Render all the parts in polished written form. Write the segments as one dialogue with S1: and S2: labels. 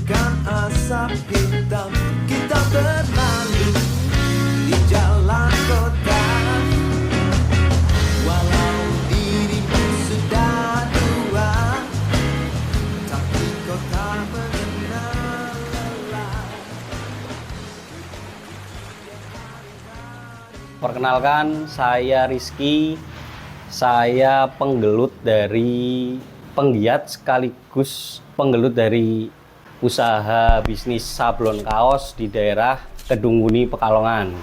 S1: Bagaikan asap hitam kita berlalu di jalan kota. Walau dirimu sudah tua, tapi kau tak mengenal lelah.
S2: Perkenalkan, saya Rizky. Saya penggelut dari penggiat sekaligus penggelut dari usaha bisnis sablon kaos di daerah Kedunguni, Pekalongan.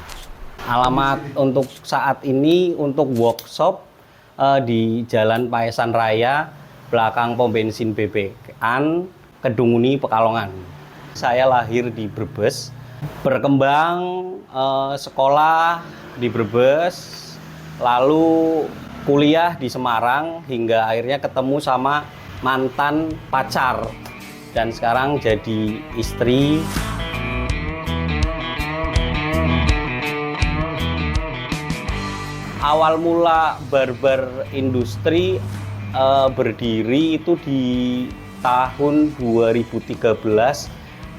S2: Alamat untuk saat ini untuk workshop di Jalan Paesan Raya, belakang pom bensin BPK-an, Kedunguni, Pekalongan. Saya lahir di Brebes, berkembang sekolah di Brebes, lalu kuliah di Semarang hingga akhirnya ketemu sama mantan pacar dan sekarang jadi istri. Awal mula Barbar Industri berdiri itu di tahun 2013.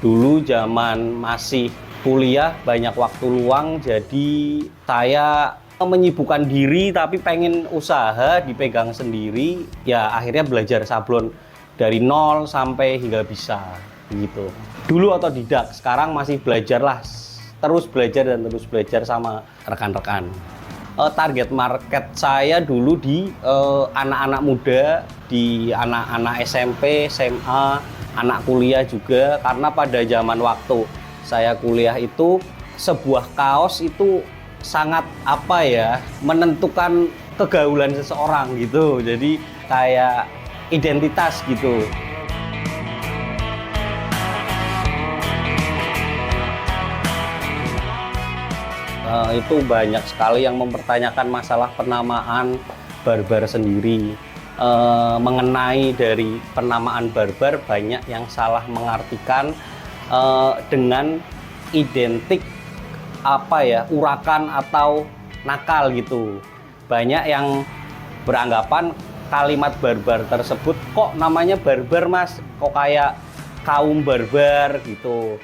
S2: Dulu zaman masih kuliah, banyak waktu luang, jadi saya menyibukkan diri tapi pengen usaha dipegang sendiri, ya akhirnya belajar sablon dari nol sampai hingga bisa gitu. Dulu otodidak, sekarang masih belajar lah, terus belajar dan terus belajar sama rekan-rekan. Target market saya dulu di anak-anak muda, di anak-anak SMP, SMA, anak kuliah juga, karena pada zaman waktu saya kuliah itu sebuah kaos itu sangat menentukan kegaulan seseorang gitu, jadi kayak identitas gitu. Itu banyak sekali yang mempertanyakan masalah penamaan Barbar sendiri. Mengenai dari penamaan Barbar, banyak yang salah mengartikan dengan identik urakan atau nakal gitu. Banyak yang beranggapan kalimat barbar tersebut, kok namanya barbar mas, kok kayak kaum barbar gitu.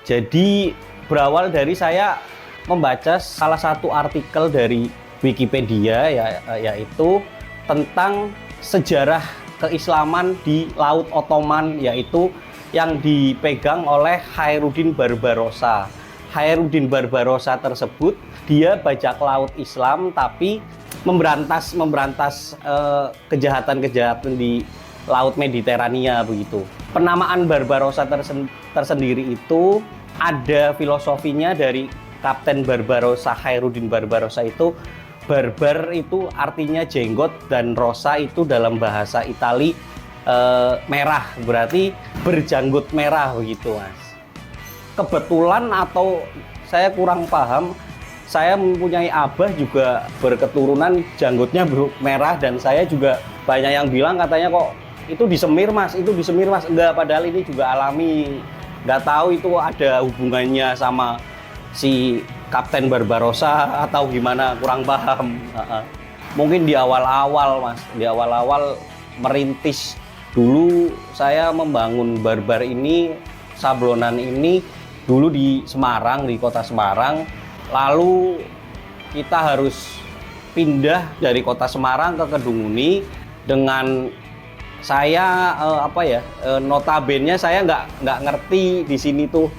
S2: Jadi berawal dari saya membaca salah satu artikel dari Wikipedia, yaitu tentang sejarah keislaman di Laut Ottoman, yaitu yang dipegang oleh Khairuddin Barbarossa. Khairuddin Barbarossa tersebut dia bajak laut Islam tapi memberantas kejahatan-kejahatan di Laut Mediterania begitu. Penamaan Barbarossa tersendiri itu ada filosofinya dari Kapten Barbarossa, Khairuddin Barbarossa itu. Barbar itu artinya jenggot dan rosa itu dalam bahasa Itali merah, berarti berjanggut merah begitu mas. Kebetulan atau saya kurang paham, saya mempunyai abah juga berketurunan janggutnya merah, dan saya juga banyak yang bilang katanya kok itu disemir mas, itu disemir mas. Enggak, padahal ini juga alami. Nggak tahu itu ada hubungannya sama si Kapten Barbarossa atau gimana, kurang paham. Mungkin di awal-awal mas, di awal-awal merintis dulu saya membangun Barbar ini, sablonan ini dulu di Semarang, di kota Semarang. Lalu kita harus pindah dari kota Semarang ke Kedunguni. Dengan saya notabene saya nggak ngerti di sini tuh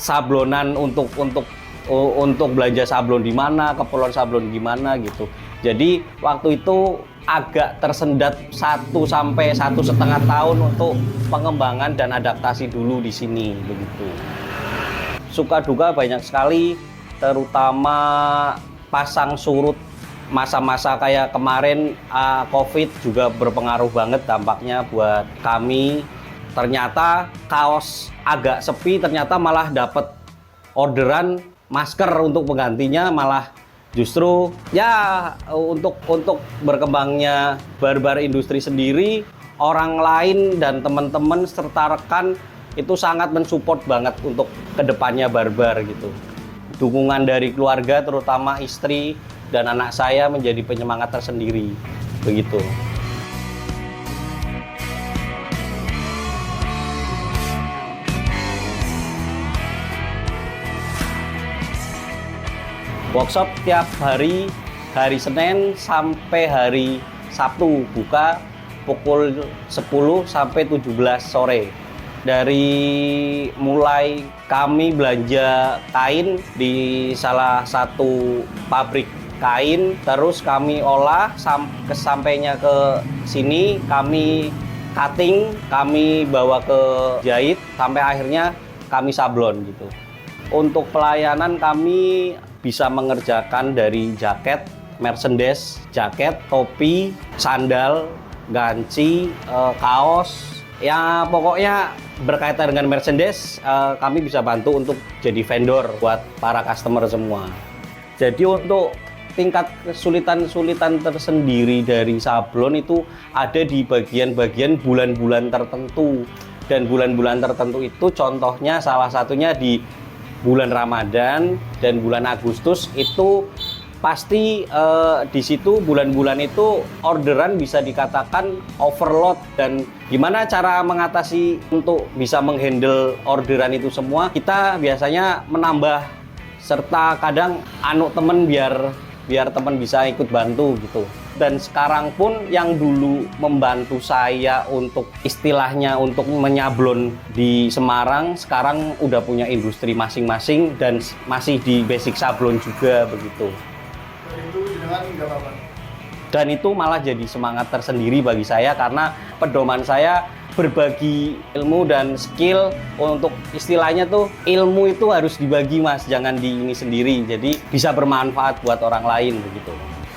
S2: sablonan untuk belanja sablon di mana, keperluan sablon gimana gitu. Jadi waktu itu agak tersendat 1 sampai 1,5 tahun untuk pengembangan dan adaptasi dulu di sini begitu. Suka duka banyak sekali, terutama pasang surut masa-masa kayak kemarin COVID juga berpengaruh banget dampaknya buat kami. Ternyata kaos agak sepi, ternyata malah dapat orderan masker untuk penggantinya, malah justru ya untuk berkembangnya Barbar Industri sendiri, orang lain dan teman-teman serta rekan itu sangat mensupport banget untuk kedepannya Barbar gitu. Dukungan dari keluarga terutama istri dan anak saya menjadi penyemangat tersendiri begitu. Workshop tiap hari Senin sampai hari Sabtu, buka pukul 10 sampai 17 sore. Dari mulai kami belanja kain di salah satu pabrik kain, terus kami olah sampainya ke sini, kami cutting, kami bawa ke jahit, sampai akhirnya kami sablon gitu. Untuk pelayanan kami bisa mengerjakan dari jaket, merchandise, jaket, topi, sandal, ganci, kaos, ya pokoknya berkaitan dengan merchandise, kami bisa bantu untuk jadi vendor buat para customer semua. Jadi untuk tingkat kesulitan tersendiri dari sablon itu ada di bagian-bagian bulan-bulan tertentu. Dan bulan-bulan tertentu itu contohnya salah satunya di bulan Ramadan dan bulan Agustus itu pasti di situ bulan-bulan itu orderan bisa dikatakan overload. Dan gimana cara mengatasi untuk bisa menghandle orderan itu semua, kita biasanya menambah serta kadang temen biar teman bisa ikut bantu gitu. Dan sekarang pun yang dulu membantu saya untuk istilahnya untuk menyablon di Semarang, sekarang udah punya industri masing-masing dan masih di basic sablon juga begitu. Dan itu malah jadi semangat tersendiri bagi saya karena pedoman saya berbagi ilmu dan skill. Untuk istilahnya tuh ilmu itu harus dibagi Mas, jangan di ini sendiri, jadi bisa bermanfaat buat orang lain begitu.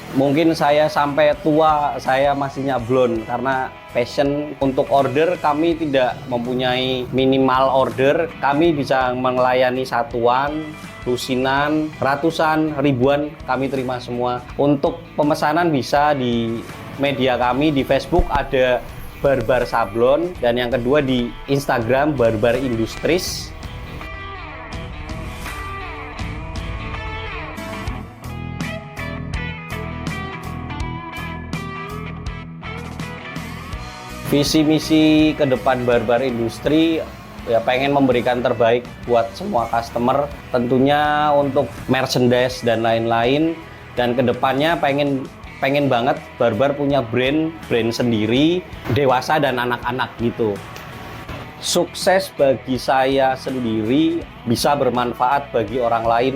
S2: Mungkin saya sampai tua saya masih nyablon karena passion. Untuk order kami tidak mempunyai minimal order, kami bisa melayani satuan, lusinan, ratusan, ribuan kami terima semua. Untuk pemesanan bisa di media kami, di Facebook ada Barbar Sablon, dan yang kedua di Instagram Barbar Industries. Visi misi ke depan Barbar Industri ya pengen memberikan terbaik buat semua customer, tentunya untuk merchandise dan lain-lain. Dan kedepannya pengen banget Barbar punya brand sendiri, dewasa dan anak-anak gitu. Sukses bagi saya sendiri bisa bermanfaat bagi orang lain.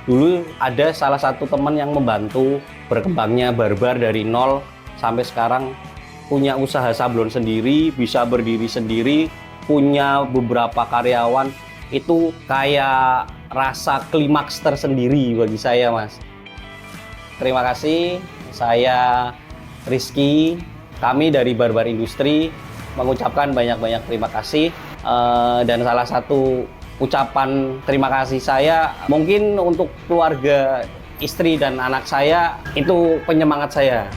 S2: Dulu ada salah satu teman yang membantu berkembangnya Barbar dari nol sampai sekarang punya usaha sablon sendiri, bisa berdiri sendiri, punya beberapa karyawan. Itu kayak rasa klimaks tersendiri bagi saya Mas. Terima kasih. Saya Rizky, kami dari Barbar Industri mengucapkan banyak-banyak terima kasih. Dan salah satu ucapan terima kasih saya mungkin untuk keluarga, istri dan anak saya, itu penyemangat saya.